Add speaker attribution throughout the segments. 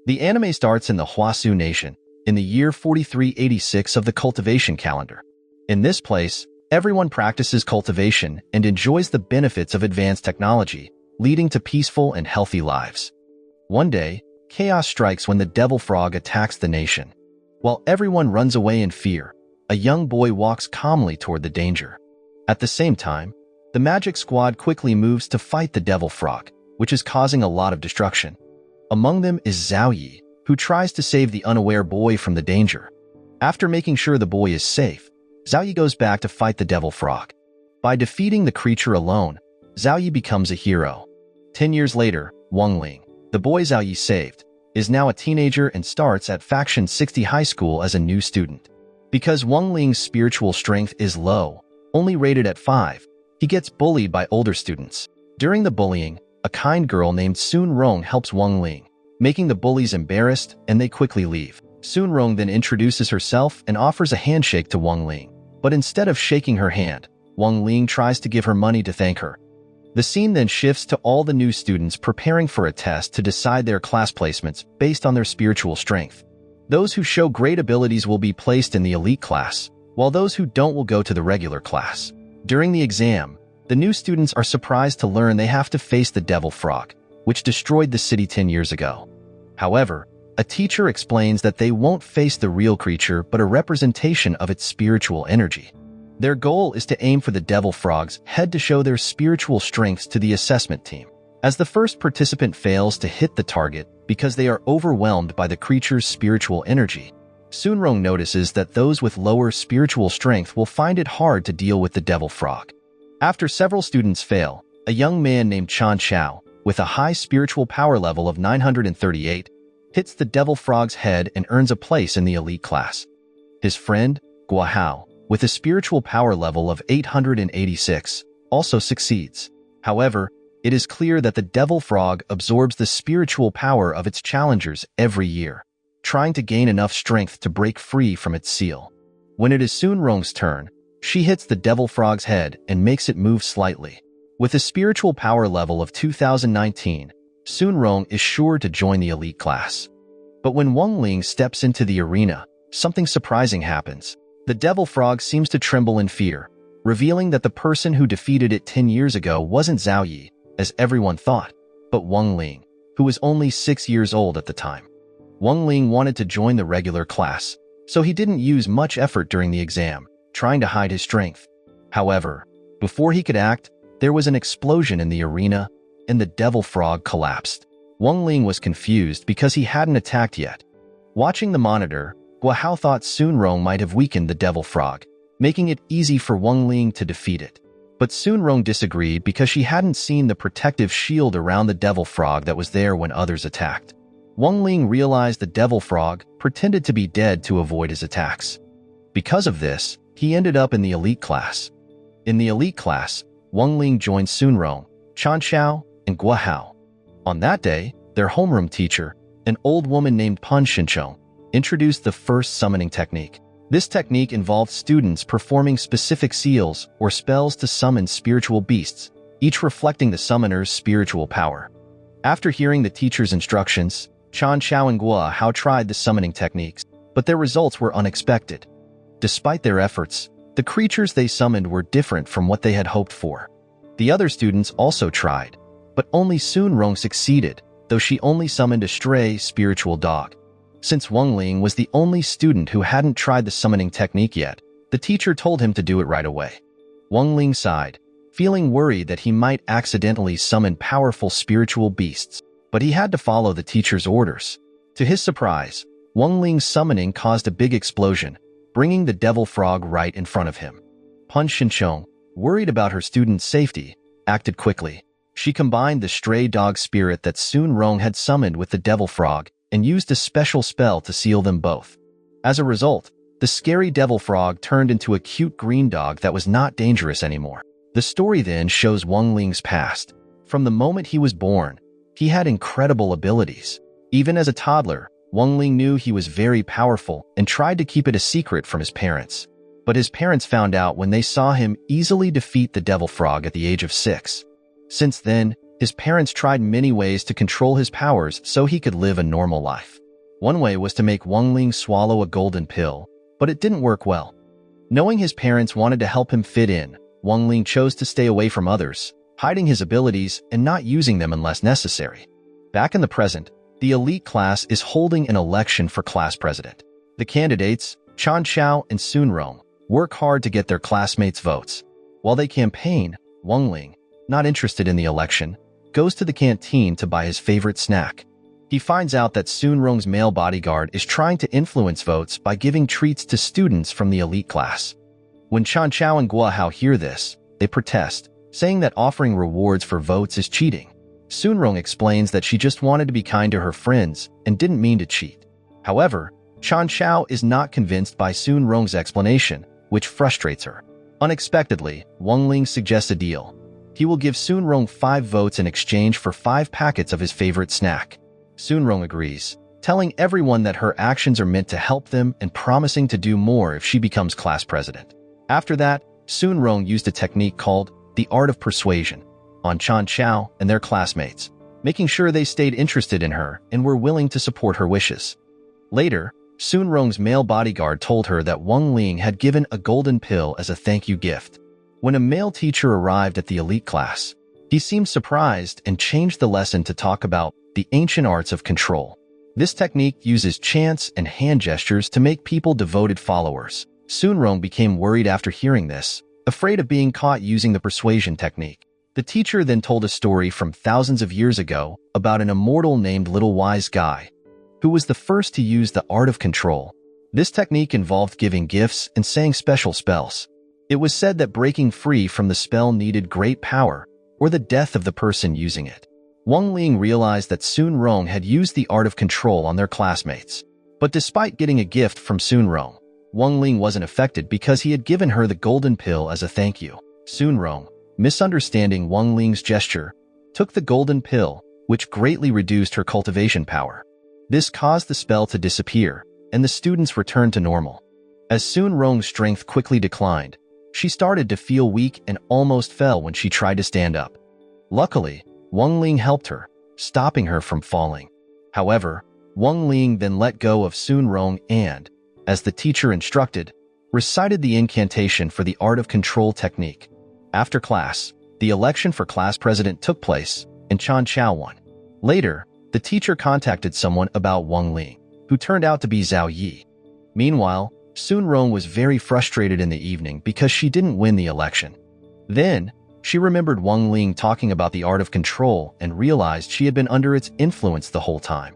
Speaker 1: The anime starts in the Huasu Nation, in the year 4386 of the cultivation calendar. In this place, everyone practices cultivation and enjoys the benefits of advanced technology, leading to peaceful and healthy lives. One day, chaos strikes when the devil frog attacks the nation. While everyone runs away in fear, a young boy walks calmly toward the danger. At the same time, the magic squad quickly moves to fight the devil frog, which is causing a lot of destruction. Among them is Zhao Yi, who tries to save the unaware boy from the danger. After making sure the boy is safe, Zhao Yi goes back to fight the devil frog. By defeating the creature alone, Zhao Yi becomes a hero. 10 years later, Wang Ling, the boy Zhao Yi saved, is now a teenager and starts at Faction 60 High School as a new student. Because Wang Ling's spiritual strength is low, only rated at 5, he gets bullied by older students. During the bullying, a kind girl named Sun Rong helps Wang Ling, making the bullies embarrassed, and they quickly leave. Sun Rong then introduces herself and offers a handshake to Wang Ling. But instead of shaking her hand, Wang Ling tries to give her money to thank her. The scene then shifts to all the new students preparing for a test to decide their class placements based on their spiritual strength. Those who show great abilities will be placed in the elite class, while those who don't will go to the regular class. During the exam, the new students are surprised to learn they have to face the devil frog, which destroyed the city 10 years ago. However, a teacher explains that they won't face the real creature but a representation of its spiritual energy. Their goal is to aim for the devil frog's head to show their spiritual strengths to the assessment team. As the first participant fails to hit the target because they are overwhelmed by the creature's spiritual energy, Sun Rong notices that those with lower spiritual strength will find it hard to deal with the devil frog. After several students fail, a young man named Chan Xiao, with a high spiritual power level of 938, hits the devil frog's head and earns a place in the elite class. His friend, Guahao, with a spiritual power level of 886, also succeeds. However, it is clear that the devil frog absorbs the spiritual power of its challengers every year, trying to gain enough strength to break free from its seal. When it is Sun Rong's turn, she hits the devil frog's head and makes it move slightly. With a spiritual power level of 2019, Sun Rong is sure to join the elite class. But when Wang Ling steps into the arena, something surprising happens. The devil frog seems to tremble in fear, revealing that the person who defeated it 10 years ago wasn't Zhao Yi, as everyone thought, but Wang Ling, who was only 6 years old at the time. Wang Ling wanted to join the regular class, so he didn't use much effort during the exam, trying to hide his strength. However, before he could act, there was an explosion in the arena, and the devil frog collapsed. Wang Ling was confused because he hadn't attacked yet. Watching the monitor, Guahao thought Sun Rong might have weakened the devil frog, making it easy for Wang Ling to defeat it. But Sun Rong disagreed because she hadn't seen the protective shield around the devil frog that was there when others attacked. Wang Ling realized the devil frog pretended to be dead to avoid his attacks. Because of this, he ended up in the elite class. In the elite class, Wang Ling joined Sun Rong, Chan Xiao, and Guahao. On that day, their homeroom teacher, an old woman named Pan Xinchong, introduced the first summoning technique. This technique involved students performing specific seals or spells to summon spiritual beasts, each reflecting the summoner's spiritual power. After hearing the teacher's instructions, Chan Xiao and Guahao tried the summoning techniques, but their results were unexpected. Despite their efforts, the creatures they summoned were different from what they had hoped for. The other students also tried, but only Sun Rong succeeded, though she only summoned a stray spiritual dog. Since Wang Ling was the only student who hadn't tried the summoning technique yet, the teacher told him to do it right away. Wang Ling sighed, feeling worried that he might accidentally summon powerful spiritual beasts, but he had to follow the teacher's orders. To his surprise, Wang Ling's summoning caused a big explosion, bringing the devil frog right in front of him. Pan Xinchong, worried about her student's safety, acted quickly. She combined the stray dog spirit that Sun Rong had summoned with the devil frog and used a special spell to seal them both. As a result, the scary devil frog turned into a cute green dog that was not dangerous anymore. The story then shows Wang Ling's past. From the moment he was born, he had incredible abilities. Even as a toddler, Wang Ling knew he was very powerful and tried to keep it a secret from his parents. But his parents found out when they saw him easily defeat the devil frog at the age of 6. Since then, his parents tried many ways to control his powers so he could live a normal life. One way was to make Wang Ling swallow a golden pill, but it didn't work well. Knowing his parents wanted to help him fit in, Wang Ling chose to stay away from others, hiding his abilities and not using them unless necessary. Back in the present, the elite class is holding an election for class president. The candidates, Chan Xiao and Sun Rong, work hard to get their classmates' votes. While they campaign, Wang Ling, not interested in the election, goes to the canteen to buy his favorite snack. He finds out that Sun Rong's male bodyguard is trying to influence votes by giving treats to students from the elite class. When Chan Xiao and Guo Hao hear this, they protest, saying that offering rewards for votes is cheating. Sun Rong explains that she just wanted to be kind to her friends and didn't mean to cheat. However, Chan Xiao is not convinced by Sun Rong's explanation, which frustrates her. Unexpectedly, Wang Ling suggests a deal. He will give Sun Rong 5 votes in exchange for 5 packets of his favorite snack. Sun Rong agrees, telling everyone that her actions are meant to help them and promising to do more if she becomes class president. After that, Sun Rong used a technique called the art of persuasion on Chan Xiao and their classmates, making sure they stayed interested in her and were willing to support her wishes. Later, Sun Rong's male bodyguard told her that Wang Ling had given a golden pill as a thank you gift. When a male teacher arrived at the elite class, he seemed surprised and changed the lesson to talk about the ancient arts of control. This technique uses chants and hand gestures to make people devoted followers. Sun Rong became worried after hearing this, afraid of being caught using the persuasion technique. The teacher then told a story from thousands of years ago about an immortal named Little Wise Guy, who was the first to use the art of control. This technique involved giving gifts and saying special spells. It was said that breaking free from the spell needed great power, or the death of the person using it. Wang Ling realized that Sun Rong had used the art of control on their classmates. But despite getting a gift from Sun Rong, Wang Ling wasn't affected because he had given her the golden pill as a thank you. Sun Rong, misunderstanding Wang Ling's gesture, took the golden pill, which greatly reduced her cultivation power. This caused the spell to disappear, and the students returned to normal. As Sun Rong's strength quickly declined, she started to feel weak and almost fell when she tried to stand up. Luckily, Wang Ling helped her, stopping her from falling. However, Wang Ling then let go of Sun Rong and, as the teacher instructed, recited the incantation for the art of control technique. After class, the election for class president took place, and Chan Xiao won. Later, the teacher contacted someone about Wang Ling, who turned out to be Zhao Yi. Meanwhile, Sun Rong was very frustrated in the evening because she didn't win the election. Then, she remembered Wang Ling talking about the art of control and realized she had been under its influence the whole time.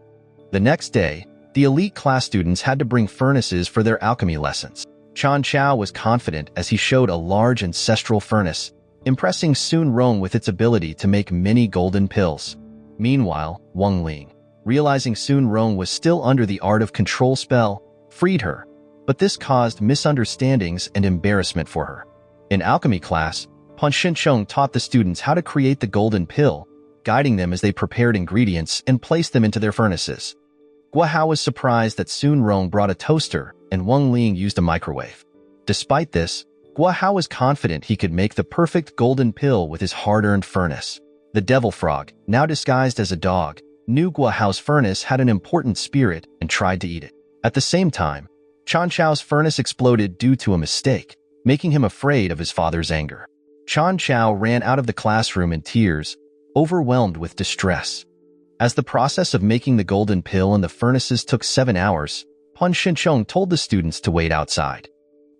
Speaker 1: The next day, the elite class students had to bring furnaces for their alchemy lessons. Chan Xiao was confident as he showed a large ancestral furnace, impressing Sun Rong with its ability to make many golden pills. Meanwhile, Wang Ling, realizing Sun Rong was still under the art of control spell, freed her, but this caused misunderstandings and embarrassment for her. In alchemy class, Pan Xincheng taught the students how to create the golden pill, guiding them as they prepared ingredients and placed them into their furnaces. Guo Hao was surprised that Sun Rong brought a toaster and Wang Ling used a microwave. Despite this, Guo Hao was confident he could make the perfect golden pill with his hard-earned furnace. The devil frog, now disguised as a dog, knew Guo Hao's furnace had an important spirit and tried to eat it. At the same time, Chan Xiao's furnace exploded due to a mistake, making him afraid of his father's anger. Chan Xiao ran out of the classroom in tears, overwhelmed with distress. As the process of making the golden pill in the furnaces took 7 hours, Pan Xincheng told the students to wait outside.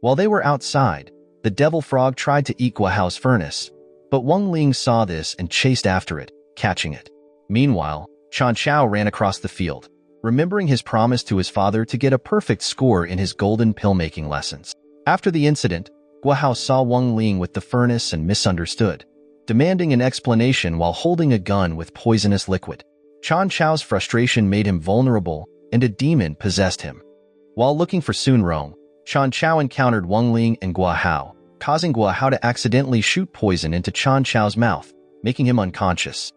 Speaker 1: While they were outside, the devil frog tried to eat Guo Hao's furnace, but Wang Ling saw this and chased after it, catching it. Meanwhile, Chan Xiao ran across the field, remembering his promise to his father to get a perfect score in his golden pill-making lessons. After the incident, Guo Hao saw Wang Ling with the furnace and misunderstood, demanding an explanation while holding a gun with poisonous liquid. Chan Xiao's frustration made him vulnerable, and a demon possessed him. While looking for Sun Rong, Chan Xiao encountered Wang Ling and Guo Hao, causing Guo Hao to accidentally shoot poison into Chan Xiao's mouth, making him unconscious.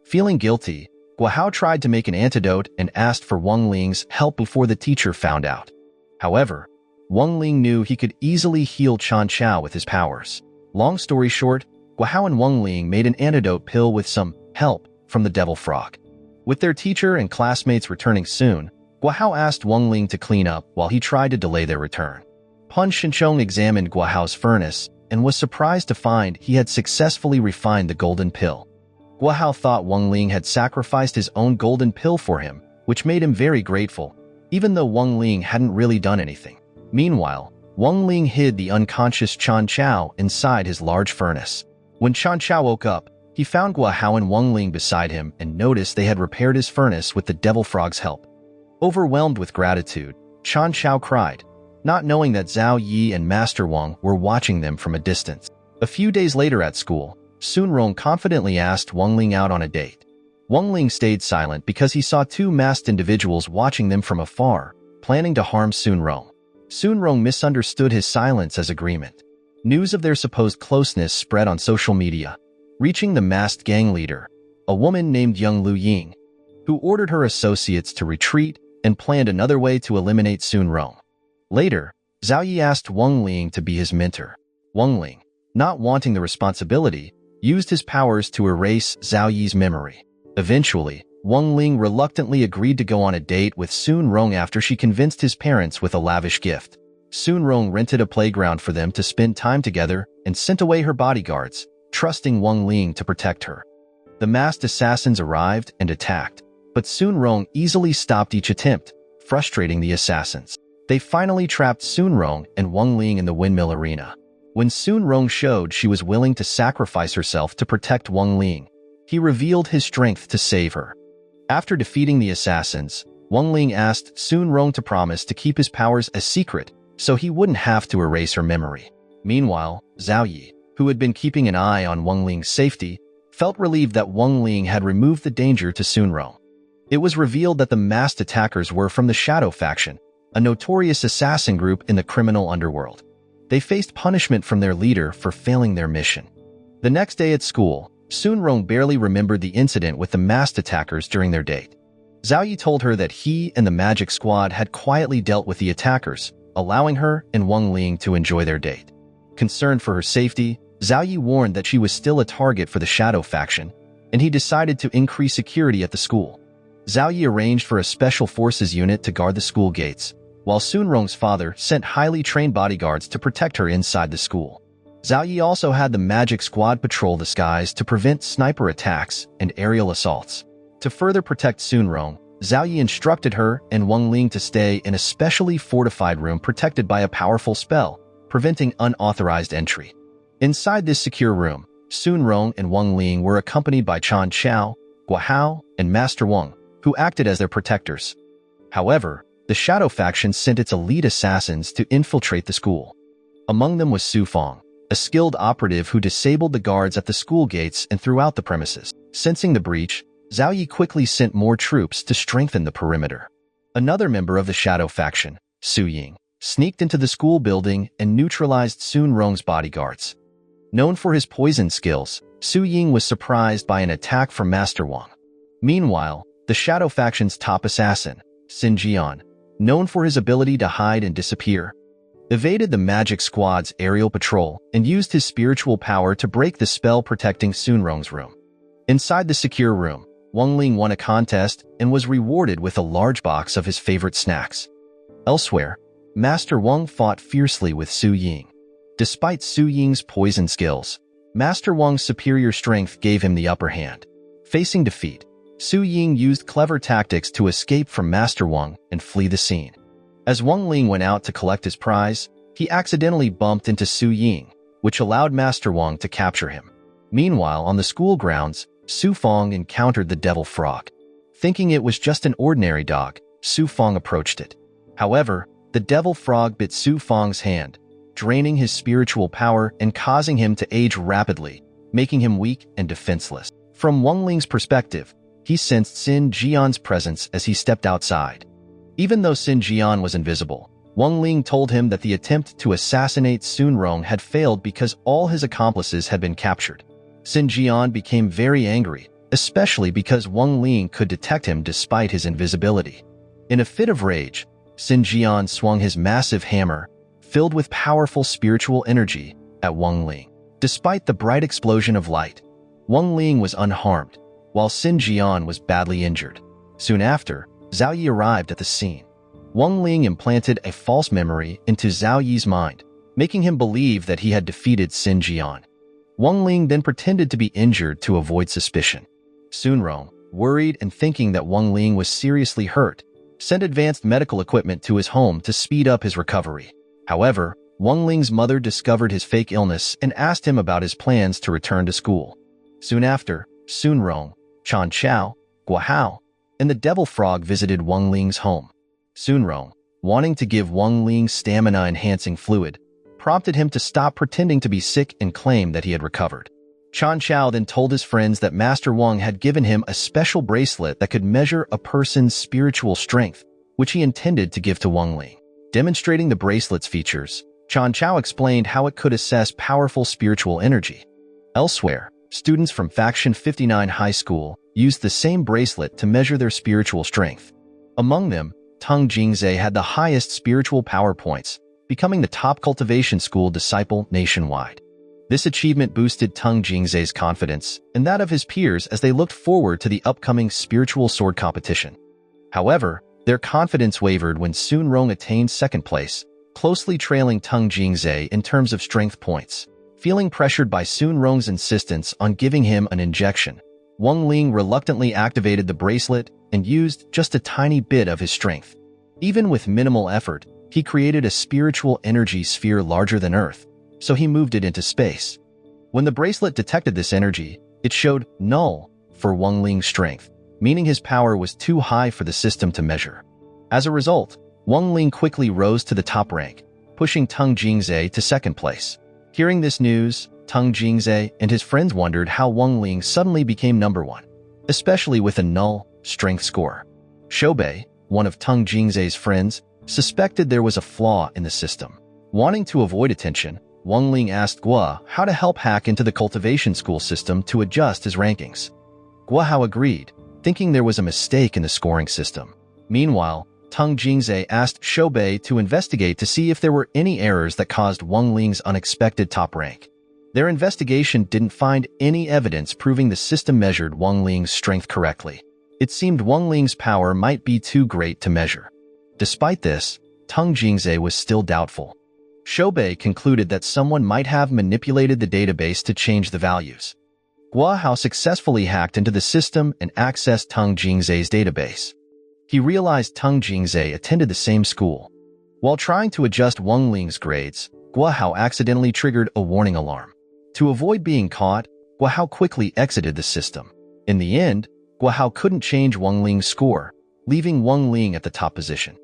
Speaker 1: Feeling guilty, Guo Hao tried to make an antidote and asked for Wang Ling's help before the teacher found out. However, Wang Ling knew he could easily heal Chan Xiao with his powers. Long story short, Guo Hao and Wang Ling made an antidote pill with some help from the devil frog. With their teacher and classmates returning soon, Guahao asked Wang Ling to clean up while he tried to delay their return. Pun Shinchong examined Guahao's furnace and was surprised to find he had successfully refined the golden pill. Guahao thought Wang Ling had sacrificed his own golden pill for him, which made him very grateful, even though Wang Ling hadn't really done anything. Meanwhile, Wang Ling hid the unconscious Chan Chao inside his large furnace. When Chan Chao woke up, he found Guahao and Wang Ling beside him and noticed they had repaired his furnace with the devil frog's help. Overwhelmed with gratitude, Chan Chao cried, not knowing that Zhao Yi and Master Wang were watching them from a distance. A few days later at school, Sun Rong confidently asked Wang Ling out on a date. Wang Ling stayed silent because he saw two masked individuals watching them from afar, planning to harm Sun Rong. Sun Rong misunderstood his silence as agreement. News of their supposed closeness spread on social media, reaching the masked gang leader, a woman named Young Lu Ying, who ordered her associates to retreat and planned another way to eliminate Sun Rong. Later, Zhao Yi asked Wang Ling to be his mentor. Wang Ling, not wanting the responsibility, used his powers to erase Zhao Yi's memory. Eventually, Wang Ling reluctantly agreed to go on a date with Sun Rong after she convinced his parents with a lavish gift. Sun Rong rented a playground for them to spend time together and sent away her bodyguards, trusting Wang Ling to protect her. The masked assassins arrived and attacked, but Sun Rong easily stopped each attempt, frustrating the assassins. They finally trapped Sun Rong and Wang Ling in the windmill arena. When Sun Rong showed she was willing to sacrifice herself to protect Wang Ling, he revealed his strength to save her. After defeating the assassins, Wang Ling asked Sun Rong to promise to keep his powers a secret so he wouldn't have to erase her memory. Meanwhile, Zhao Yi, who had been keeping an eye on Wang Ling's safety, felt relieved that Wang Ling had removed the danger to Sun Rong. It was revealed that the masked attackers were from the Shadow Faction, a notorious assassin group in the criminal underworld. They faced punishment from their leader for failing their mission. The next day at school, Sun Rong barely remembered the incident with the masked attackers during their date. Zhao Yi told her that he and the magic squad had quietly dealt with the attackers, allowing her and Wang Ling to enjoy their date. Concerned for her safety, Zhao Yi warned that she was still a target for the Shadow Faction, and he decided to increase security at the school. Zhao Yi arranged for a special forces unit to guard the school gates, while Sun Rong's father sent highly trained bodyguards to protect her inside the school. Zhao Yi also had the magic squad patrol the skies to prevent sniper attacks and aerial assaults. To further protect Sun Rong, Zhao Yi instructed her and Wang Ling to stay in a specially fortified room protected by a powerful spell, preventing unauthorized entry. Inside this secure room, Sun Rong and Wang Ling were accompanied by Chan Chao, Guahao, and Master Wang, who acted as their protectors. However, the Shadow Faction sent its elite assassins to infiltrate the school. Among them was Su Fong, a skilled operative who disabled the guards at the school gates and throughout the premises. Sensing the breach, Zhao Yi quickly sent more troops to strengthen the perimeter. Another member of the Shadow Faction, Su Ying, sneaked into the school building and neutralized Sun Rong's bodyguards. Known for his poison skills, Su Ying was surprised by an attack from Master Wang. Meanwhile, the Shadow Faction's top assassin, Xin Jian, known for his ability to hide and disappear, evaded the magic squad's aerial patrol and used his spiritual power to break the spell protecting Sun Rong's room. Inside the secure room, Wang Ling won a contest and was rewarded with a large box of his favorite snacks. Elsewhere, Master Wang fought fiercely with Su Ying. Despite Su Ying's poison skills, Master Wang's superior strength gave him the upper hand. Facing defeat, Su Ying used clever tactics to escape from Master Wang and flee the scene. As Wang Ling went out to collect his prize, he accidentally bumped into Su Ying, which allowed Master Wang to capture him. Meanwhile, on the school grounds, Su Fong encountered the devil frog. Thinking it was just an ordinary dog, Su Fong approached it. However, the devil frog bit Su Fong's hand, draining his spiritual power and causing him to age rapidly, making him weak and defenseless. From Wang Ling's perspective, he sensed Xin Jian's presence as he stepped outside. Even though Xin Jian was invisible, Wang Ling told him that the attempt to assassinate Sun Rong had failed because all his accomplices had been captured. Xin Jian became very angry, especially because Wang Ling could detect him despite his invisibility. In a fit of rage, Xin Jian swung his massive hammer, filled with powerful spiritual energy, at Wang Ling. Despite the bright explosion of light, Wang Ling was unharmed, while Xin Jian was badly injured. Soon after, Zhao Yi arrived at the scene. Wang Ling implanted a false memory into Zhao Yi's mind, making him believe that he had defeated Xin Jian. Wang Ling then pretended to be injured to avoid suspicion. Sun Rong, worried and thinking that Wang Ling was seriously hurt, sent advanced medical equipment to his home to speed up his recovery. However, Wang Ling's mother discovered his fake illness and asked him about his plans to return to school. Soon after, Sun Rong, Chan Chao, Gua Hao, and the devil frog visited Wang Ling's home. Sun Rong, wanting to give Wang Ling stamina-enhancing fluid, prompted him to stop pretending to be sick and claim that he had recovered. Chan Chao then told his friends that Master Wang had given him a special bracelet that could measure a person's spiritual strength, which he intended to give to Wang Ling. Demonstrating the bracelet's features, Chan Chao explained how it could assess powerful spiritual energy. Elsewhere, students from Faction 59 High School used the same bracelet to measure their spiritual strength. Among them, Teng Jingzhe had the highest spiritual power points, becoming the top cultivation school disciple nationwide. This achievement boosted Teng Jingzhe's confidence and that of his peers as they looked forward to the upcoming spiritual sword competition. However, their confidence wavered when Sun Rong attained second place, closely trailing Teng Jingzhe in terms of strength points. Feeling pressured by Sun Rong's insistence on giving him an injection, Wang Ling reluctantly activated the bracelet and used just a tiny bit of his strength. Even with minimal effort, he created a spiritual energy sphere larger than Earth, so he moved it into space. When the bracelet detected this energy, it showed null for Wang Ling's strength, meaning his power was too high for the system to measure. As a result, Wang Ling quickly rose to the top rank, pushing Teng Jingzhe to second place. Hearing this news, Teng Jingzhe and his friends wondered how Wang Ling suddenly became number one, especially with a null strength score. Shoubei, one of Teng Jingzhe's friends, suspected there was a flaw in the system. Wanting to avoid attention, Wang Ling asked Gua how to help hack into the cultivation school system to adjust his rankings. Gua Hao agreed, thinking there was a mistake in the scoring system. Meanwhile, Teng Jingzhe asked Shoubei to investigate to see if there were any errors that caused Wang Ling's unexpected top rank. Their investigation didn't find any evidence proving the system measured Wang Ling's strength correctly. It seemed Wang Ling's power might be too great to measure. Despite this, Teng Jingzhe was still doubtful. Shoubei concluded that someone might have manipulated the database to change the values. Gua Hao successfully hacked into the system and accessed Teng Jingzhe's database. He realized Teng Jingzhe attended the same school. While trying to adjust Wang Ling's grades, Gua Hao accidentally triggered a warning alarm. To avoid being caught, Gua Hao quickly exited the system. In the end, Gua Hao couldn't change Wang Ling's score, leaving Wang Ling at the top position.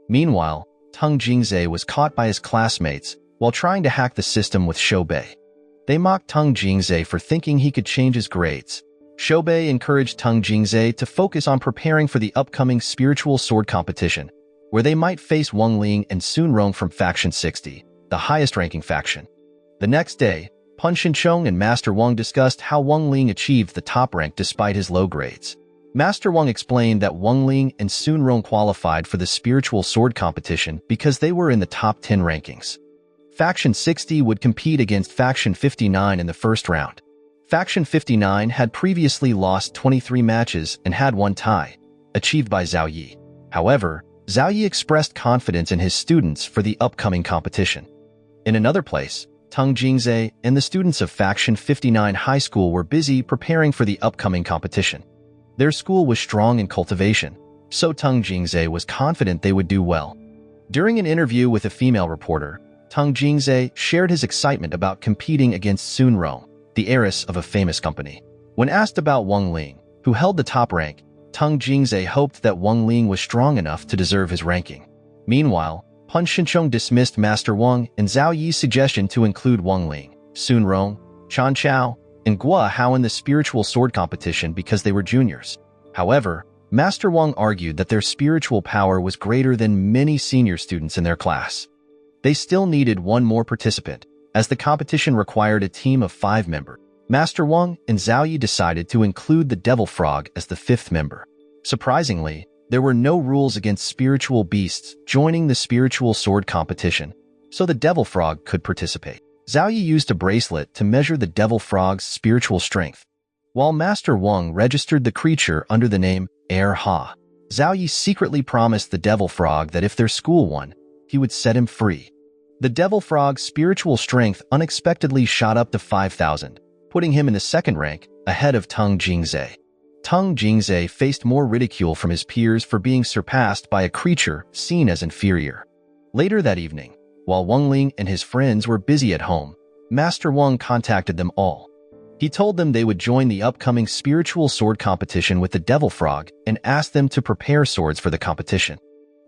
Speaker 1: Meanwhile, Teng Jingzhe was caught by his classmates while trying to hack the system with Shoubei. They mocked Teng Jingzhe for thinking he could change his grades. Shoubei encouraged Teng Jingzhe to focus on preparing for the upcoming spiritual sword competition, where they might face Wang Ling and Sun Rong from Faction 60, the highest-ranking faction. The next day, Pun Shinchong and Master Wang discussed how Wang Ling achieved the top rank despite his low grades. Master Wang explained that Wang Ling and Sun Rong qualified for the spiritual sword competition because they were in the top 10 rankings. Faction 60 would compete against Faction 59 in the first round. Faction 59 had previously lost 23 matches and had one tie, achieved by Zhao Yi. However, Zhao Yi expressed confidence in his students for the upcoming competition. In another place, Teng Jingzhe and the students of Faction 59 High School were busy preparing for the upcoming competition. Their school was strong in cultivation, so Teng Jingzhe was confident they would do well. During an interview with a female reporter, Teng Jingzhe shared his excitement about competing against Sun Rong, the heiress of a famous company. When asked about Wang Ling, who held the top rank, Teng Jingzhe hoped that Wang Ling was strong enough to deserve his ranking. Meanwhile, Pun Shinchong dismissed Master Wang and Zhao Yi's suggestion to include Wang Ling, Sun Rong, Chan Chao, and Gua Hao in the spiritual sword competition because they were juniors. However, Master Wang argued that their spiritual power was greater than many senior students in their class. They still needed one more participant, as the competition required a team of 5 members. Master Wang and Zhao Yi decided to include the Devil Frog as the 5th member. Surprisingly, there were no rules against spiritual beasts joining the spiritual sword competition, so the Devil Frog could participate. Zhao Yi used a bracelet to measure the Devil Frog's spiritual strength, while Master Wang registered the creature under the name Air Ha. Zhao Yi secretly promised the devil frog that if their school won, he would set him free. The devil frog's spiritual strength unexpectedly shot up to 5,000, putting him in the second rank, ahead of Teng Jingzhe. Teng Jingzhe faced more ridicule from his peers for being surpassed by a creature seen as inferior. Later that evening, while Wang Ling and his friends were busy at home, Master Wang contacted them all. He told them they would join the upcoming spiritual sword competition with the devil frog and asked them to prepare swords for the competition.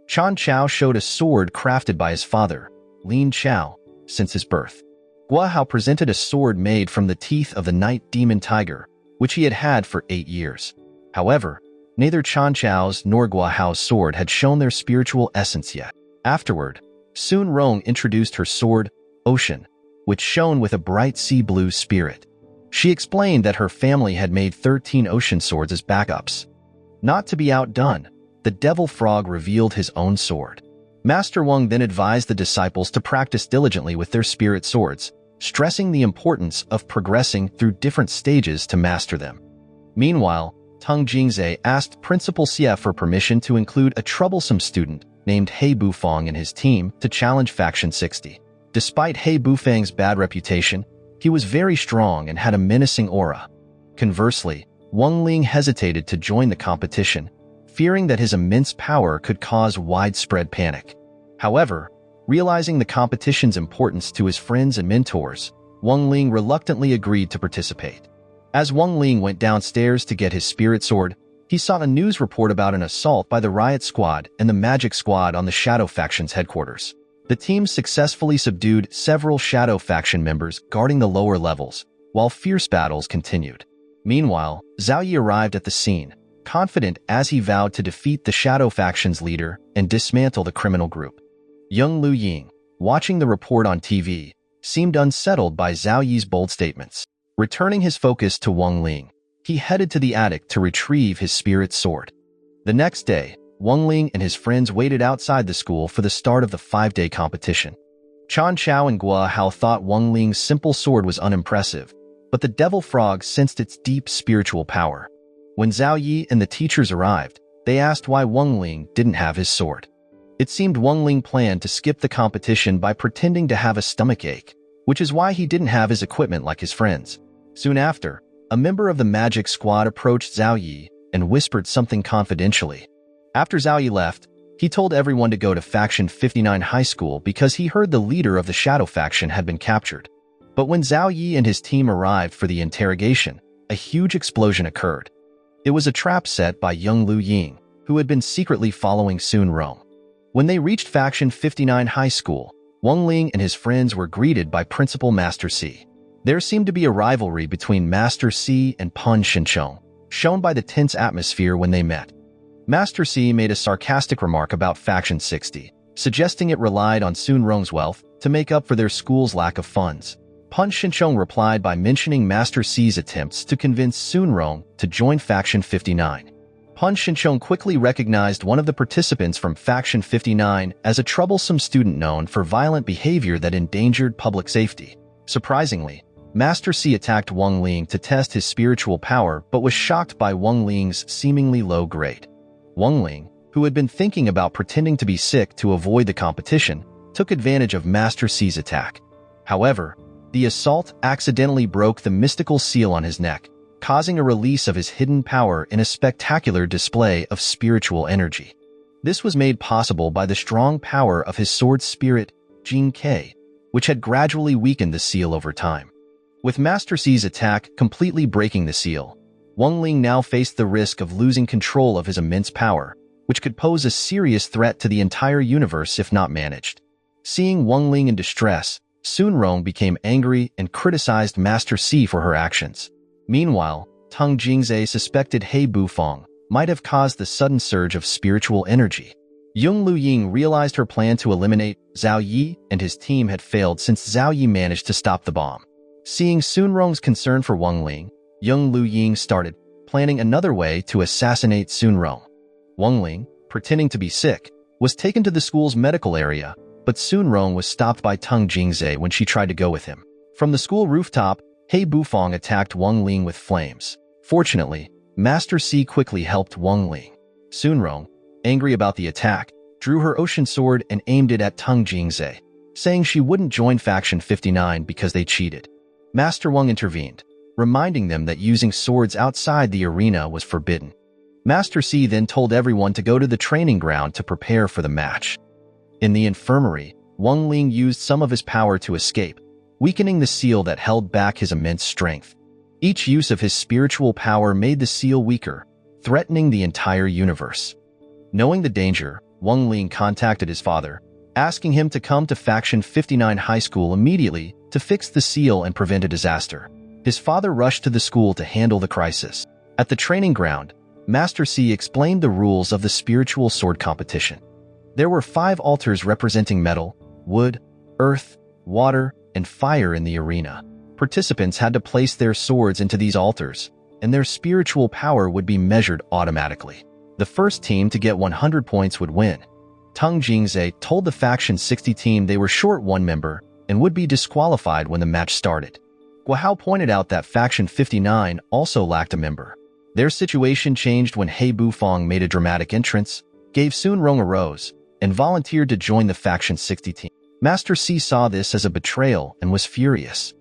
Speaker 1: Chan Chao showed a sword crafted by his father, Lin Chao, since his birth. Gua Hao presented a sword made from the teeth of the night demon tiger, which he had had for 8 years. However, neither Chan Chao's nor Gua Hao's sword had shown their spiritual essence yet. Afterward, Sun Rong introduced her sword, Ocean, which shone with a bright sea blue spirit. She explained that her family had made 13 ocean swords as backups. Not to be outdone, the devil frog revealed his own sword. Master Wang then advised the disciples to practice diligently with their spirit swords, stressing the importance of progressing through different stages to master them. Meanwhile, Teng Jingzhe asked Principal Xie for permission to include a troublesome student named He Bufang in his team to challenge Faction 60. Despite He Bufang's bad reputation, he was very strong and had a menacing aura. Conversely, Wang Ling hesitated to join the competition, fearing that his immense power could cause widespread panic. However, realizing the competition's importance to his friends and mentors, Wang Ling reluctantly agreed to participate. As Wang Ling went downstairs to get his spirit sword, he saw a news report about an assault by the Riot Squad and the Magic Squad on the Shadow Faction's headquarters. The team successfully subdued several Shadow Faction members guarding the lower levels, while fierce battles continued. Meanwhile, Zhao Yi arrived at the scene, confident as he vowed to defeat the Shadow Faction's leader and dismantle the criminal group. Young Lu Ying, watching the report on TV, seemed unsettled by Zhao Yi's bold statements. Returning his focus to Wang Ling, he headed to the attic to retrieve his spirit sword. The next day, Wang Ling and his friends waited outside the school for the start of the 5-day competition. Chan Chao and Gua Hao thought Wang Ling's simple sword was unimpressive, but the devil frog sensed its deep spiritual power. When Zhao Yi and the teachers arrived, they asked why Wang Ling didn't have his sword. It seemed Wang Ling planned to skip the competition by pretending to have a stomachache, which is why he didn't have his equipment like his friends. Soon after, a member of the Magic Squad approached Zhao Yi and whispered something confidentially. After Zhao Yi left, he told everyone to go to Faction 59 High School because he heard the leader of the Shadow Faction had been captured. But when Zhao Yi and his team arrived for the interrogation, a huge explosion occurred. It was a trap set by young Lu Ying, who had been secretly following Sun Rong. When they reached Faction 59 High School, Wang Ling and his friends were greeted by Principal Master Si. There seemed to be a rivalry between Master Si and Pan Shinchong, shown by the tense atmosphere when they met. Master Si made a sarcastic remark about Faction 60, suggesting it relied on Sun Rong's wealth to make up for their school's lack of funds. Pan Shinchong replied by mentioning Master Si's attempts to convince Sun Rong to join Faction 59. Pan Shinchong quickly recognized one of the participants from Faction 59 as a troublesome student known for violent behavior that endangered public safety. Surprisingly, Master Si attacked Wang Ling to test his spiritual power but was shocked by Wang Ling's seemingly low grade. Wang Ling, who had been thinking about pretending to be sick to avoid the competition, took advantage of Master Si's attack. However, the assault accidentally broke the mystical seal on his neck, causing a release of his hidden power in a spectacular display of spiritual energy. This was made possible by the strong power of his sword spirit, Jing Ke, which had gradually weakened the seal over time. With Master Si's attack completely breaking the seal, Wang Ling now faced the risk of losing control of his immense power, which could pose a serious threat to the entire universe if not managed. Seeing Wang Ling in distress, Sun Rong became angry and criticized Master Si for her actions. Meanwhile, Teng Jingzhe suspected He Bufang might have caused the sudden surge of spiritual energy. Young Lu Ying realized her plan to eliminate Zhao Yi and his team had failed since Zhao Yi managed to stop the bomb. Seeing Sun Rong's concern for Wang Ling, young Lu Ying started planning another way to assassinate Sun Rong. Wang Ling, pretending to be sick, was taken to the school's medical area, but Sun Rong was stopped by Teng Jingzhe when she tried to go with him. From the school rooftop, He Bufang attacked Wang Ling with flames. Fortunately, Master Si quickly helped Wang Ling. Sun Rong, angry about the attack, drew her ocean sword and aimed it at Tang Jingzhe, saying she wouldn't join Faction 59 because they cheated. Master Wang intervened, reminding them that using swords outside the arena was forbidden. Master C then told everyone to go to the training ground to prepare for the match. In the infirmary, Wang Ling used some of his power to escape, weakening the seal that held back his immense strength. Each use of his spiritual power made the seal weaker, threatening the entire universe. Knowing the danger, Wang Ling contacted his father, asking him to come to Faction 59 High School immediately to fix the seal and prevent a disaster. His father rushed to the school to handle the crisis. At the training ground, Master C explained the rules of the spiritual sword competition. There were 5 altars representing metal, wood, earth, water, and fire in the arena. Participants had to place their swords into these altars, and their spiritual power would be measured automatically. The first team to get 100 points would win. Tang Jingzhe told the Faction 60 team they were short 1 member and would be disqualified when the match started. Guahao pointed out that Faction 59 also lacked a member. Their situation changed when He Bufang made a dramatic entrance, gave Sun Rong a rose, and volunteered to join the Faction 60 team. Master C saw this as a betrayal and was furious.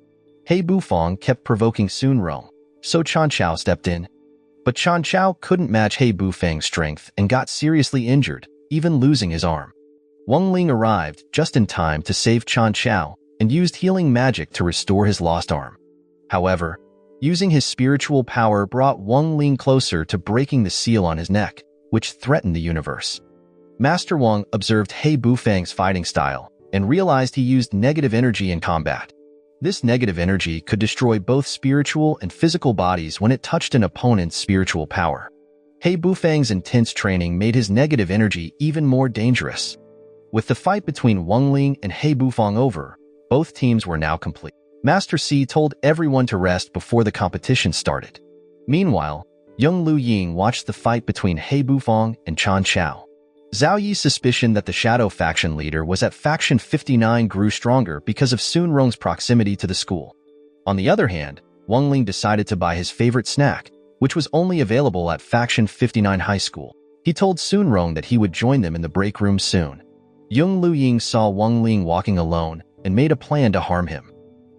Speaker 1: He Bufang kept provoking Sun Rong, so Chan Chao stepped in. But Chan Chao couldn't match He Bufang's strength and got seriously injured, even losing his arm. Wang Ling arrived just in time to save Chan Chao and used healing magic to restore his lost arm. However, using his spiritual power brought Wang Ling closer to breaking the seal on his neck, which threatened the universe. Master Wang observed He Bufang's fighting style and realized he used negative energy in combat. This negative energy could destroy both spiritual and physical bodies when it touched an opponent's spiritual power. He Bufang's intense training made his negative energy even more dangerous. With the fight between Wang Ling and He Bufang over, both teams were now complete. Master C told everyone to rest before the competition started. Meanwhile, young Lu Ying watched the fight between He Bufang and Chan Chao. Zhao Yi's suspicion that the Shadow Faction leader was at Faction 59 grew stronger because of Sun Rong's proximity to the school. On the other hand, Wang Ling decided to buy his favorite snack, which was only available at Faction 59 High School. He told Sun Rong that he would join them in the break room soon. Young Lu Ying saw Wang Ling walking alone and made a plan to harm him.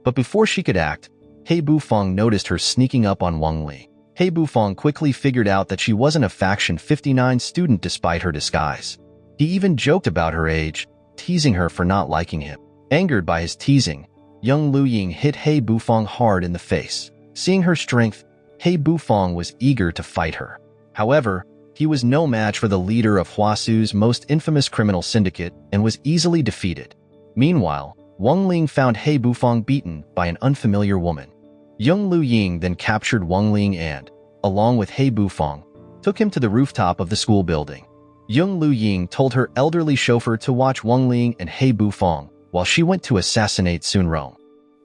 Speaker 1: But before she could act, He Bufang noticed her sneaking up on Wang Ling. He Bufang quickly figured out that she wasn't a Faction 59 student despite her disguise. He even joked about her age, teasing her for not liking him. Angered by his teasing, young Lu Ying hit He Bufang hard in the face. Seeing her strength, He Bufang was eager to fight her. However, he was no match for the leader of Huasu's most infamous criminal syndicate and was easily defeated. Meanwhile, Wang Ling found He Bufang beaten by an unfamiliar woman. Young Lu Ying then captured Wang Ling and, along with He Bufang, took him to the rooftop of the school building. Young Lu Ying told her elderly chauffeur to watch Wang Ling and He Bufang while she went to assassinate Sun Rong.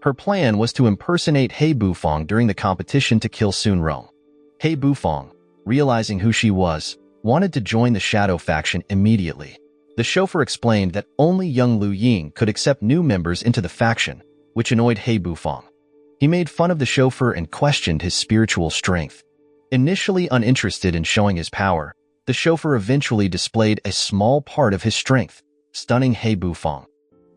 Speaker 1: Her plan was to impersonate He Bufang during the competition to kill Sun Rong. He Bufang, realizing who she was, wanted to join the Shadow Faction immediately. The chauffeur explained that only young Lu Ying could accept new members into the faction, which annoyed He Bufang. He made fun of the chauffeur and questioned his spiritual strength. Initially uninterested in showing his power, the chauffeur eventually displayed a small part of his strength, stunning He Bufang.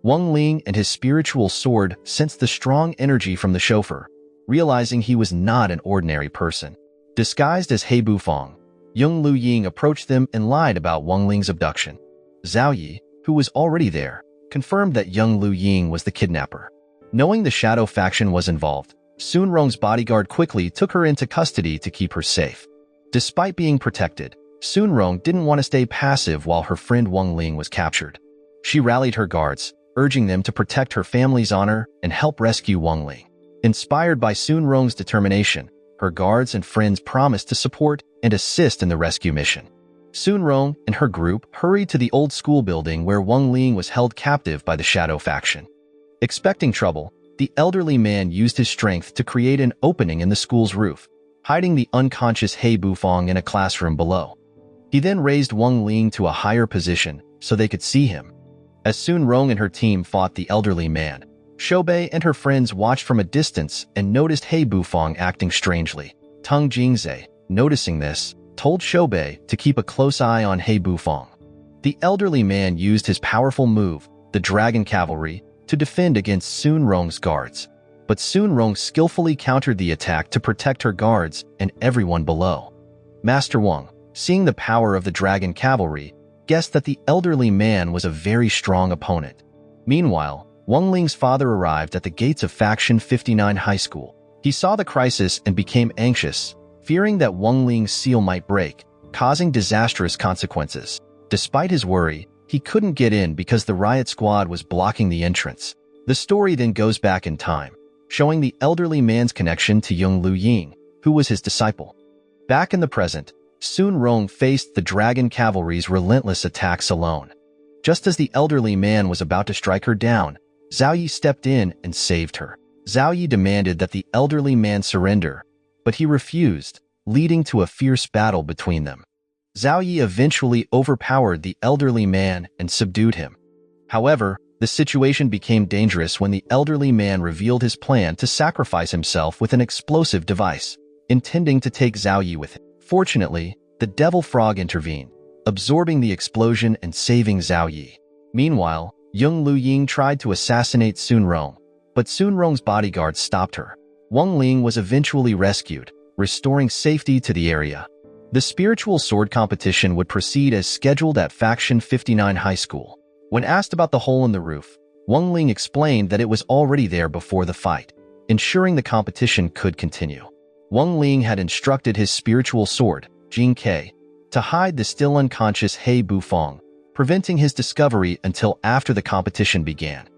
Speaker 1: Wang Ling and his spiritual sword sensed the strong energy from the chauffeur, realizing he was not an ordinary person. Disguised as He Bufang, young Lu Ying approached them and lied about Wang Ling's abduction. Zhao Yi, who was already there, confirmed that young Lu Ying was the kidnapper. Knowing the Shadow Faction was involved, Sun Rong's bodyguard quickly took her into custody to keep her safe. Despite being protected, Sun Rong didn't want to stay passive while her friend Wang Ling was captured. She rallied her guards, urging them to protect her family's honor and help rescue Wang Ling. Inspired by Sun Rong's determination, her guards and friends promised to support and assist in the rescue mission. Sun Rong and her group hurried to the old school building where Wang Ling was held captive by the Shadow Faction. Expecting trouble, the elderly man used his strength to create an opening in the school's roof, hiding the unconscious He Bufang in a classroom below. He then raised Wang Ling to a higher position so they could see him. As Sun Rong and her team fought the elderly man, Shoubei and her friends watched from a distance and noticed He Bufang acting strangely. Tang Jingzhe, noticing this, told Shobei to keep a close eye on He Bufang. The elderly man used his powerful move, the Dragon Cavalry, to defend against Sun Rong's guards. But Sun Rong skillfully countered the attack to protect her guards and everyone below. Master Wang, seeing the power of the Dragon Cavalry, guessed that the elderly man was a very strong opponent. Meanwhile, Wang Ling's father arrived at the gates of Faction 59 High School. He saw the crisis and became anxious, fearing that Wang Ling's seal might break, causing disastrous consequences. Despite his worry, he couldn't get in because the riot squad was blocking the entrance. The story then goes back in time, showing the elderly man's connection to young Lu Ying, who was his disciple. Back in the present, Sun Rong faced the Dragon Cavalry's relentless attacks alone. Just as the elderly man was about to strike her down, Zhao Yi stepped in and saved her. Zhao Yi demanded that the elderly man surrender, but he refused, leading to a fierce battle between them. Zhao Yi eventually overpowered the elderly man and subdued him. However, the situation became dangerous when the elderly man revealed his plan to sacrifice himself with an explosive device, intending to take Zhao Yi with him. Fortunately, the devil frog intervened, absorbing the explosion and saving Zhao Yi. Meanwhile, young Lu Ying tried to assassinate Sun Rong, but Sun Rong's bodyguards stopped her. Wang Ling was eventually rescued, restoring safety to the area. The spiritual sword competition would proceed as scheduled at Faction 59 High School. When asked about the hole in the roof, Wang Ling explained that it was already there before the fight, ensuring the competition could continue. Wang Ling had instructed his spiritual sword, Jing Ke, to hide the still unconscious He Bufang, preventing his discovery until after the competition began.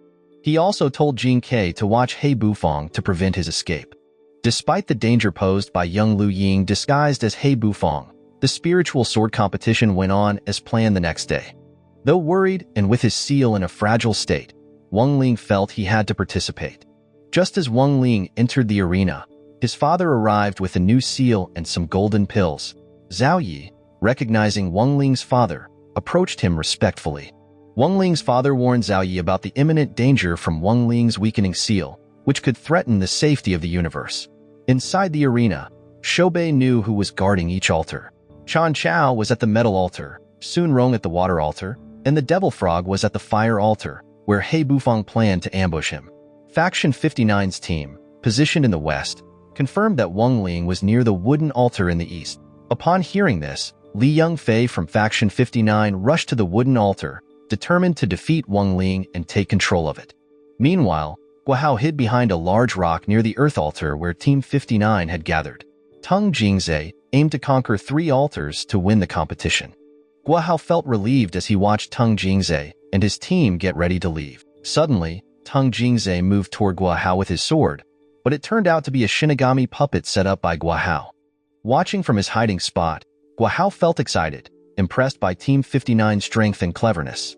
Speaker 1: He also told Jing Ke to watch He Bufang to prevent his escape. Despite the danger posed by young Lu Ying disguised as He Bufang, the spiritual sword competition went on as planned the next day. Though worried and with his seal in a fragile state, Wang Ling felt he had to participate. Just as Wang Ling entered the arena, his father arrived with a new seal and some golden pills. Zhao Yi, recognizing Wang Ling's father, approached him respectfully. Wang Ling's father warned Zhao Yi about the imminent danger from Wang Ling's weakening seal, which could threaten the safety of the universe. Inside the arena, Shobei knew who was guarding each altar. Chan Chao was at the metal altar, Sun Rong at the water altar, and the devil frog was at the fire altar, where He Bufang planned to ambush him. Faction 59's team, positioned in the west, confirmed that Wang Ling was near the wooden altar in the east. Upon hearing this, Li Yongfei from Faction 59 rushed to the wooden altar, determined to defeat Wang Ling and take control of it. Meanwhile, Guahao hid behind a large rock near the earth altar where Team 59 had gathered. Teng Jingzhe aimed to conquer 3 altars to win the competition. Guahao felt relieved as he watched Teng Jingzhe and his team get ready to leave. Suddenly, Teng Jingzhe moved toward Guahao with his sword, but it turned out to be a Shinigami puppet set up by Guahao. Watching from his hiding spot, Guahao felt excited, impressed by Team 59's strength and cleverness.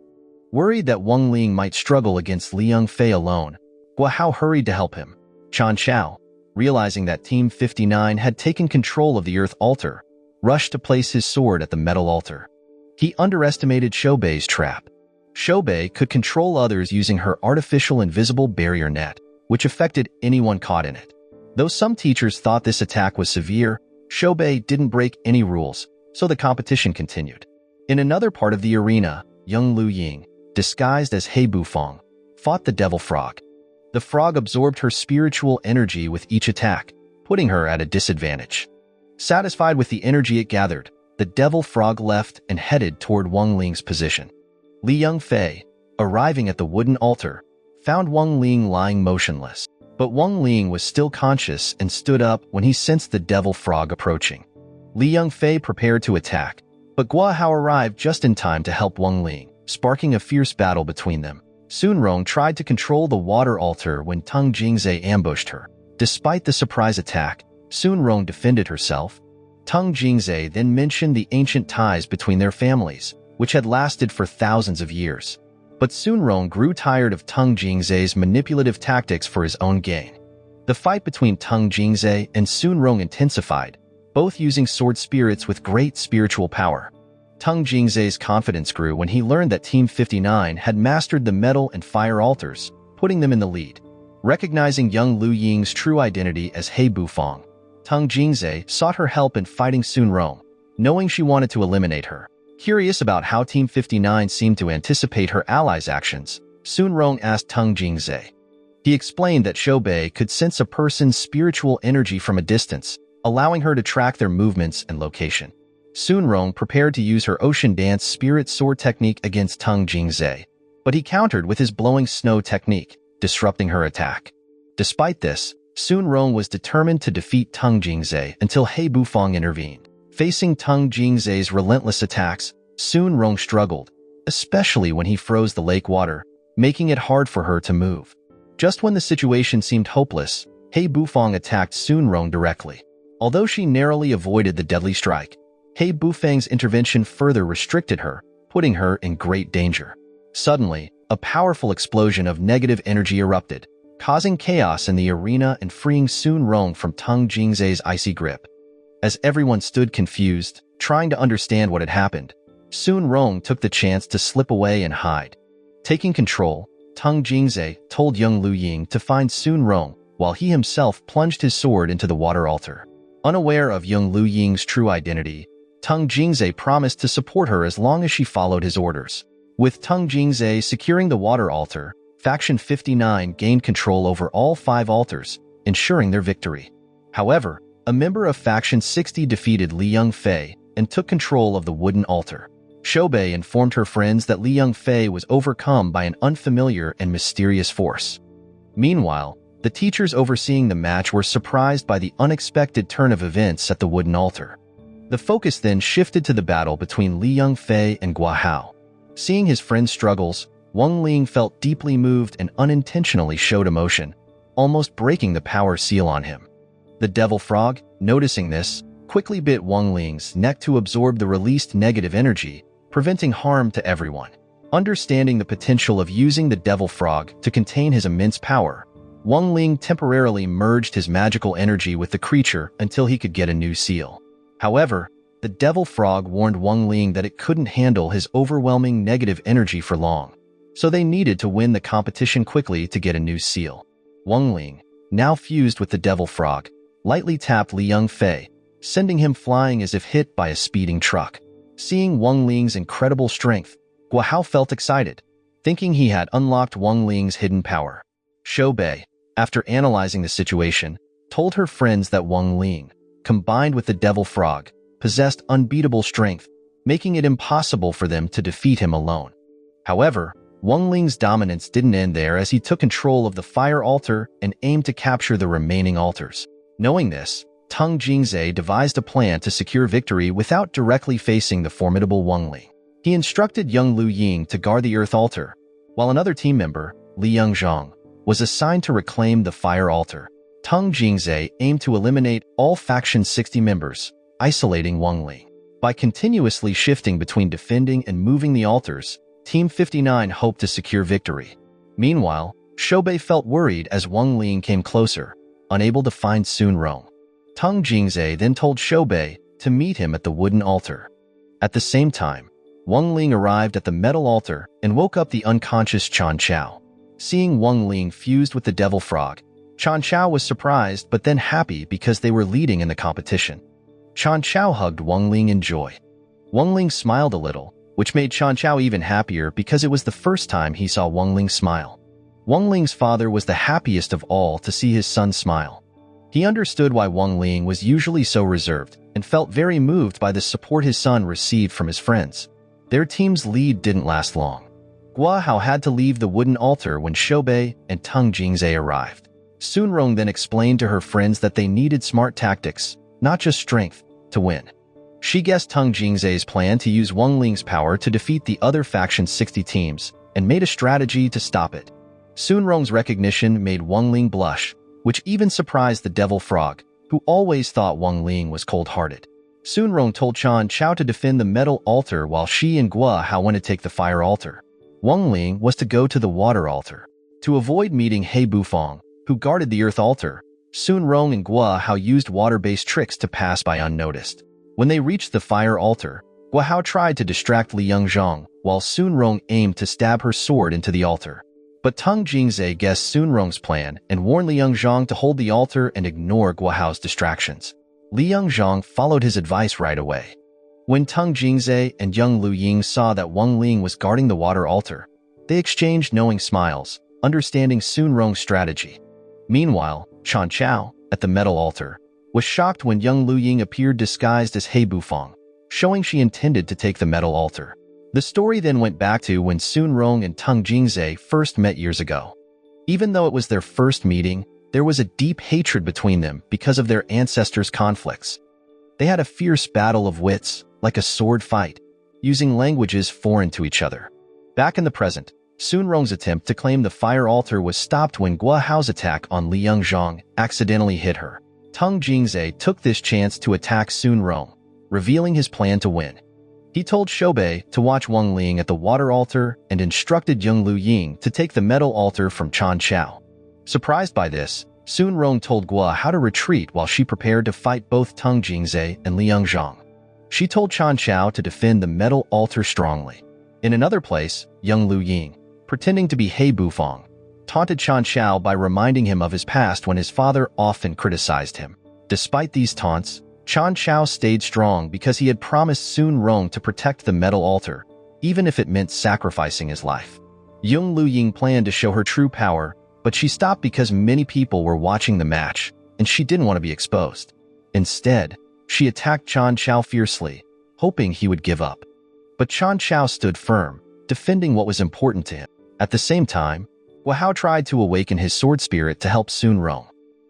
Speaker 1: Worried that Wang Ling might struggle against Li Yongfei alone, Guahao hurried to help him. Chan Chao, realizing that Team 59 had taken control of the earth altar, rushed to place his sword at the metal altar. He underestimated Shobei's trap. Shobei could control others using her artificial invisible barrier net, which affected anyone caught in it. Though some teachers thought this attack was severe, Shobei didn't break any rules, so the competition continued. In another part of the arena, young Lu Ying, disguised as He Bufang, fought the devil frog. The frog absorbed her spiritual energy with each attack, putting her at a disadvantage. Satisfied with the energy it gathered, the devil frog left and headed toward Wang Ling's position. Li Yongfei, arriving at the wooden altar, found Wang Ling lying motionless. But Wang Ling was still conscious and stood up when he sensed the devil frog approaching. Li Yongfei prepared to attack, but Guahao arrived just in time to help Wang Ling, sparking a fierce battle between them. Sun Rong tried to control the water altar when Teng Jingzhe ambushed her. Despite the surprise attack, Sun Rong defended herself. Teng Jingzhe then mentioned the ancient ties between their families, which had lasted for thousands of years. But Sun Rong grew tired of Teng Jingzhe's manipulative tactics for his own gain. The fight between Teng Jingzhe and Sun Rong intensified, both using sword spirits with great spiritual power. Teng Jingzhe's confidence grew when he learned that Team 59 had mastered the metal and fire altars, putting them in the lead. Recognizing young Lu Ying's true identity as He Bufang, Teng Jingzhe sought her help in fighting Sun Rong, knowing she wanted to eliminate her. Curious about how Team 59 seemed to anticipate her allies' actions, Sun Rong asked Teng Jingzhe. He explained that Shobei could sense a person's spiritual energy from a distance, allowing her to track their movements and location. Sun Rong prepared to use her Ocean Dance Spirit Sword technique against Teng Jingzhe, but he countered with his Blowing Snow technique, disrupting her attack. Despite this, Sun Rong was determined to defeat Teng Jingzhe until He Bufang intervened. Facing Teng Jingzhe's relentless attacks, Sun Rong struggled, especially when he froze the lake water, making it hard for her to move. Just when the situation seemed hopeless, He Bufang attacked Sun Rong directly. Although she narrowly avoided the deadly strike, He Bufang's intervention further restricted her, putting her in great danger. Suddenly, a powerful explosion of negative energy erupted, causing chaos in the arena and freeing Sun Rong from Teng Jingzhe's icy grip. As everyone stood confused, trying to understand what had happened, Sun Rong took the chance to slip away and hide. Taking control, Teng Jingzhe told young Lu Ying to find Sun Rong, while he himself plunged his sword into the water altar. Unaware of young Lu Ying's true identity, Teng Jingzhe promised to support her as long as she followed his orders. With Teng Jingzhe securing the water altar, Faction 59 gained control over all 5 altars, ensuring their victory. However, a member of Faction 60 defeated Li Yongfei and took control of the wooden altar. Shobei informed her friends that Li Yongfei was overcome by an unfamiliar and mysterious force. Meanwhile, the teachers overseeing the match were surprised by the unexpected turn of events at the wooden altar. The focus then shifted to the battle between Li Yongfei and Gua Hao. Seeing his friend's struggles, Wang Ling felt deeply moved and unintentionally showed emotion, almost breaking the power seal on him. The devil frog, noticing this, quickly bit Wang Ling's neck to absorb the released negative energy, preventing harm to everyone. Understanding the potential of using the devil frog to contain his immense power, Wang Ling temporarily merged his magical energy with the creature until he could get a new seal. However, the devil frog warned Wang Ling that it couldn't handle his overwhelming negative energy for long, so they needed to win the competition quickly to get a new seal. Wang Ling, now fused with the devil frog, lightly tapped Li Yongfei, sending him flying as if hit by a speeding truck. Seeing Wang Ling's incredible strength, Gua Hao felt excited, thinking he had unlocked Wang Ling's hidden power. Shobei, after analyzing the situation, told her friends that Wang Ling, combined with the devil frog, possessed unbeatable strength, making it impossible for them to defeat him alone. However, Wang Ling's dominance didn't end there as he took control of the fire altar and aimed to capture the remaining altars. Knowing this, Teng Jingzhe devised a plan to secure victory without directly facing the formidable Wang Ling. He instructed young Lu Ying to guard the earth altar, while another team member, Li Yongzhang, was assigned to reclaim the fire altar. Teng Jingzhe aimed to eliminate all Faction 60 members, isolating Wang Ling. By continuously shifting between defending and moving the altars, Team 59 hoped to secure victory. Meanwhile, Shobei felt worried as Wang Ling came closer, unable to find Sun Rong. Teng Jingzhe then told Shobei to meet him at the wooden altar. At the same time, Wang Ling arrived at the metal altar and woke up the unconscious Chan Chao. Seeing Wang Ling fused with the devil frog, Chan Chao was surprised but then happy because they were leading in the competition. Chan Chao hugged Wang Ling in joy. Wang Ling smiled a little, which made Chan Chao even happier because it was the first time he saw Wang Ling smile. Wang Ling's father was the happiest of all to see his son smile. He understood why Wang Ling was usually so reserved and felt very moved by the support his son received from his friends. Their team's lead didn't last long. Gua Hao had to leave the wooden altar when Shobei and Teng Jingzhe arrived. Sun Rong then explained to her friends that they needed smart tactics, not just strength, to win. She guessed Teng Jingzhe's plan to use Wang Ling's power to defeat the other Faction 60 teams and made a strategy to stop it. Sun Rong's recognition made Wang Ling blush, which even surprised the devil frog, who always thought Wang Ling was cold-hearted. Sun Rong told Chan Chao to defend the metal altar while she and Gua Hao went to take the fire altar. Wang Ling was to go to the water altar. To avoid meeting He Bufang, who guarded the earth altar, Sun Rong and Gua Hao used water-based tricks to pass by unnoticed. When they reached the fire altar, Gua Hao tried to distract Li Yongzhang, while Sun Rong aimed to stab her sword into the altar. But Teng Jingzhe guessed Sun Rong's plan and warned Li Yongzhang to hold the altar and ignore Gua Hao's distractions. Li Yongzhang followed his advice right away. When Teng Jingzhe and young Lu Ying saw that Wang Ling was guarding the water altar, they exchanged knowing smiles, understanding Sun Rong's strategy. Meanwhile, Chan Chao, at the metal altar, was shocked when young Lu Ying appeared disguised as He Bufang, showing she intended to take the metal altar. The story then went back to when Sun Rong and Teng Jingzhe first met years ago. Even though it was their first meeting, there was a deep hatred between them because of their ancestors' conflicts. They had a fierce battle of wits, like a sword fight, using languages foreign to each other. Back in the present, Sun Rong's attempt to claim the fire altar was stopped when Guo Hao's attack on Liang Zhang accidentally hit her. Teng Jingzhe took this chance to attack Sun Rong, revealing his plan to win. He told Shoubei to watch Wang Ling at the water altar and instructed young Lu Ying to take the metal altar from Chan Chao. Surprised by this, Sun Rong told Guo how to retreat while she prepared to fight both Teng Jingzhe and Liang Zhang. She told Chan Chao to defend the metal altar strongly. In another place, young Lu Ying, pretending to be He Bufang, taunted Chan Chao by reminding him of his past when his father often criticized him. Despite these taunts, Chan Chao stayed strong because he had promised Sun Rong to protect the metal altar, even if it meant sacrificing his life. Young Lu Ying planned to show her true power, but she stopped because many people were watching the match, and she didn't want to be exposed. Instead, she attacked Chan Chao fiercely, hoping he would give up. But Chan Chao stood firm, defending what was important to him. At the same time, Guo Hao tried to awaken his sword spirit to help Sun Rong.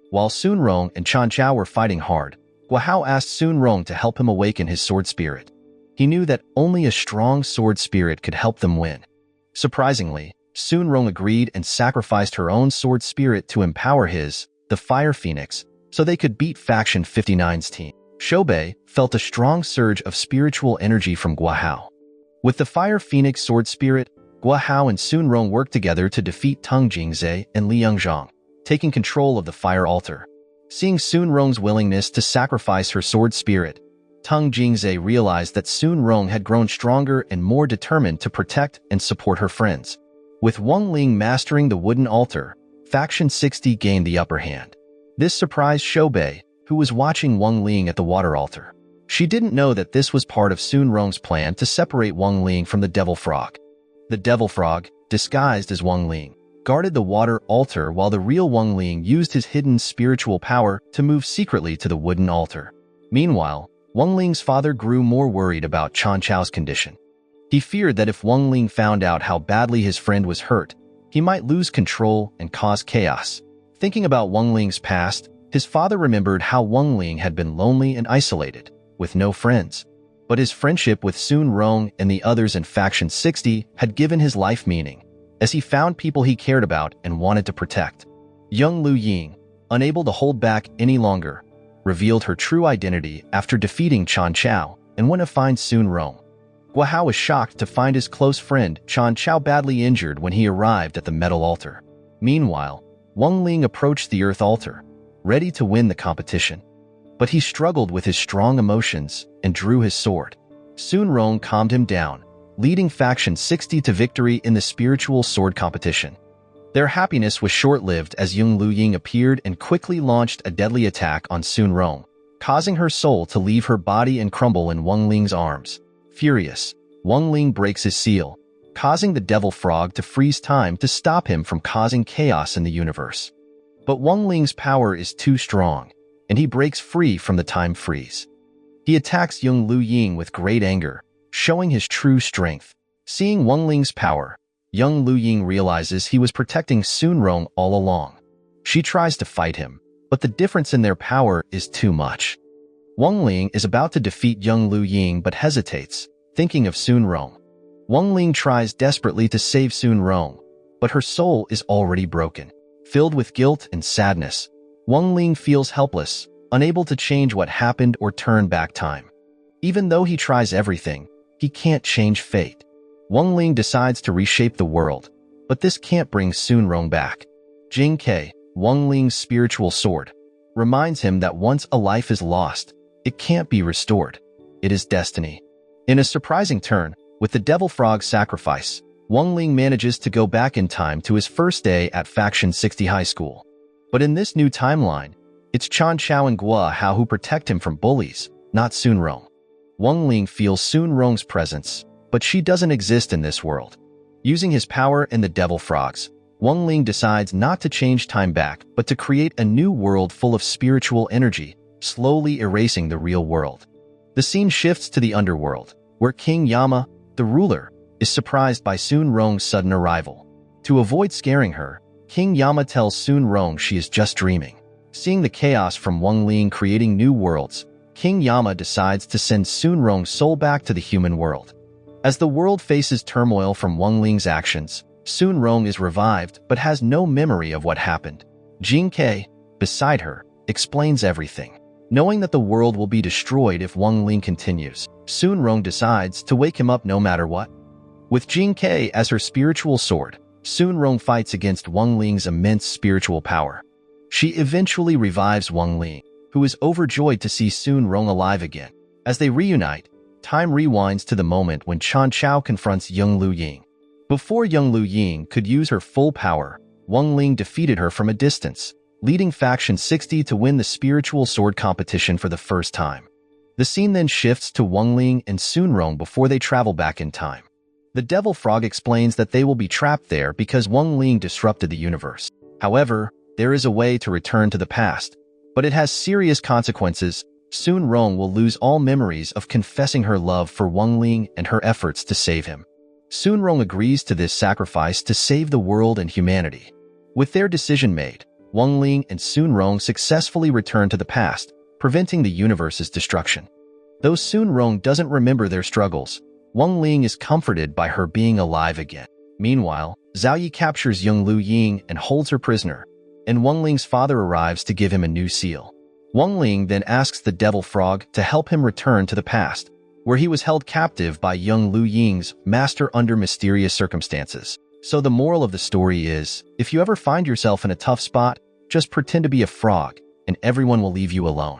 Speaker 1: While Sun Rong and Chan Chao were fighting hard, Guo Hao asked Sun Rong to help him awaken his sword spirit. He knew that only a strong sword spirit could help them win. Surprisingly, Sun Rong agreed and sacrificed her own sword spirit to empower his, the Fire Phoenix, so they could beat Faction 59's team. Shoubei felt a strong surge of spiritual energy from Guo Hao. With the Fire Phoenix sword spirit, Guo Hao and Sun Rong worked together to defeat Teng Jingzhe and Liang Zhang, taking control of the fire altar. Seeing Sun Rong's willingness to sacrifice her sword spirit, Teng Jingzhe realized that Sun Rong had grown stronger and more determined to protect and support her friends. With Wang Ling mastering the wooden altar, Faction 60 gained the upper hand. This surprised Shoubei, who was watching Wang Ling at the water altar. She didn't know that this was part of Sun Rong's plan to separate Wang Ling from the Devil Frog. The Devil Frog, disguised as Wang Ling, guarded the water altar while the real Wang Ling used his hidden spiritual power to move secretly to the wooden altar. Meanwhile, Wang Ling's father grew more worried about Chan Chao's condition. He feared that if Wang Ling found out how badly his friend was hurt, he might lose control and cause chaos. Thinking about Wang Ling's past, his father remembered how Wang Ling had been lonely and isolated, with no friends. But his friendship with Sun Rong and the others in Faction 60 had given his life meaning, as he found people he cared about and wanted to protect. Young Lu Ying, unable to hold back any longer, revealed her true identity after defeating Chan Chao and went to find Sun Rong. Guo Hao was shocked to find his close friend Chan Chao badly injured when he arrived at the metal altar. Meanwhile, Wang Ling approached the earth altar, ready to win the competition. But he struggled with his strong emotions and drew his sword. Sun Rong calmed him down, leading Faction 60 to victory in the spiritual sword competition. Their happiness was short-lived as young Lu Ying appeared and quickly launched a deadly attack on Sun Rong, causing her soul to leave her body and crumble in Wang Ling's arms. Furious, Wang Ling breaks his seal, causing the Devil Frog to freeze time to stop him from causing chaos in the universe. But Wang Ling's power is too strong, and he breaks free from the time freeze. He attacks young Lu Ying with great anger, showing his true strength. Seeing Wang Ling's power, young Lu Ying realizes he was protecting Sun Rong all along. She tries to fight him, but the difference in their power is too much. Wang Ling is about to defeat young Lu Ying but hesitates, thinking of Sun Rong. Wang Ling tries desperately to save Sun Rong, but her soul is already broken. Filled with guilt and sadness, Wang Ling feels helpless, unable to change what happened or turn back time. Even though he tries everything, he can't change fate. Wang Ling decides to reshape the world, but this can't bring Sun Rong back. Jing Ke, Wang Ling's spiritual sword, reminds him that once a life is lost, it can't be restored. It is destiny. In a surprising turn, with the Devil Frog sacrifice, Wang Ling manages to go back in time to his first day at Faction 60 High School. But in this new timeline, it's Chan Chao and Guo Hao who protect him from bullies, not Sun Rong. Wang Ling feels Sun Rong's presence, but she doesn't exist in this world. Using his power and the devil frogs, Wang Ling decides not to change time back, but to create a new world full of spiritual energy, slowly erasing the real world. The scene shifts to the underworld, where King Yama, the ruler, is surprised by Sun Rong's sudden arrival. To avoid scaring her, King Yama tells Sun Rong she is just dreaming. Seeing the chaos from Wang Ling creating new worlds, King Yama decides to send Sun Rong's soul back to the human world. As the world faces turmoil from Wang Ling's actions, Sun Rong is revived but has no memory of what happened. Jing Ke, beside her, explains everything. Knowing that the world will be destroyed if Wang Ling continues, Sun Rong decides to wake him up no matter what. With Jing Ke as her spiritual sword, Sun Rong fights against Wang Ling's immense spiritual power. She eventually revives Wang Ling, who is overjoyed to see Sun Rong alive again. As they reunite, time rewinds to the moment when Chan Chao confronts Yang Lu Ying. Before Yang Lu Ying could use her full power, Wang Ling defeated her from a distance, leading Faction 60 to win the spiritual sword competition for the first time. The scene then shifts to Wang Ling and Sun Rong before they travel back in time. The Devil Frog explains that they will be trapped there because Wang Ling disrupted the universe. However, there is a way to return to the past, but it has serious consequences. Sun Rong will lose all memories of confessing her love for Wang Ling and her efforts to save him. Sun Rong agrees to this sacrifice to save the world and humanity. With their decision made, Wang Ling and Sun Rong successfully return to the past, preventing the universe's destruction. Though Sun Rong doesn't remember their struggles, Wang Ling is comforted by her being alive again. Meanwhile, Zhao Yi captures Yang Lu Ying and holds her prisoner, and Wang Ling's father arrives to give him a new seal. Wang Ling then asks the Devil Frog to help him return to the past, where he was held captive by Yang Lu Ying's master under mysterious circumstances. So the moral of the story is, if you ever find yourself in a tough spot, just pretend to be a frog, and everyone will leave you alone.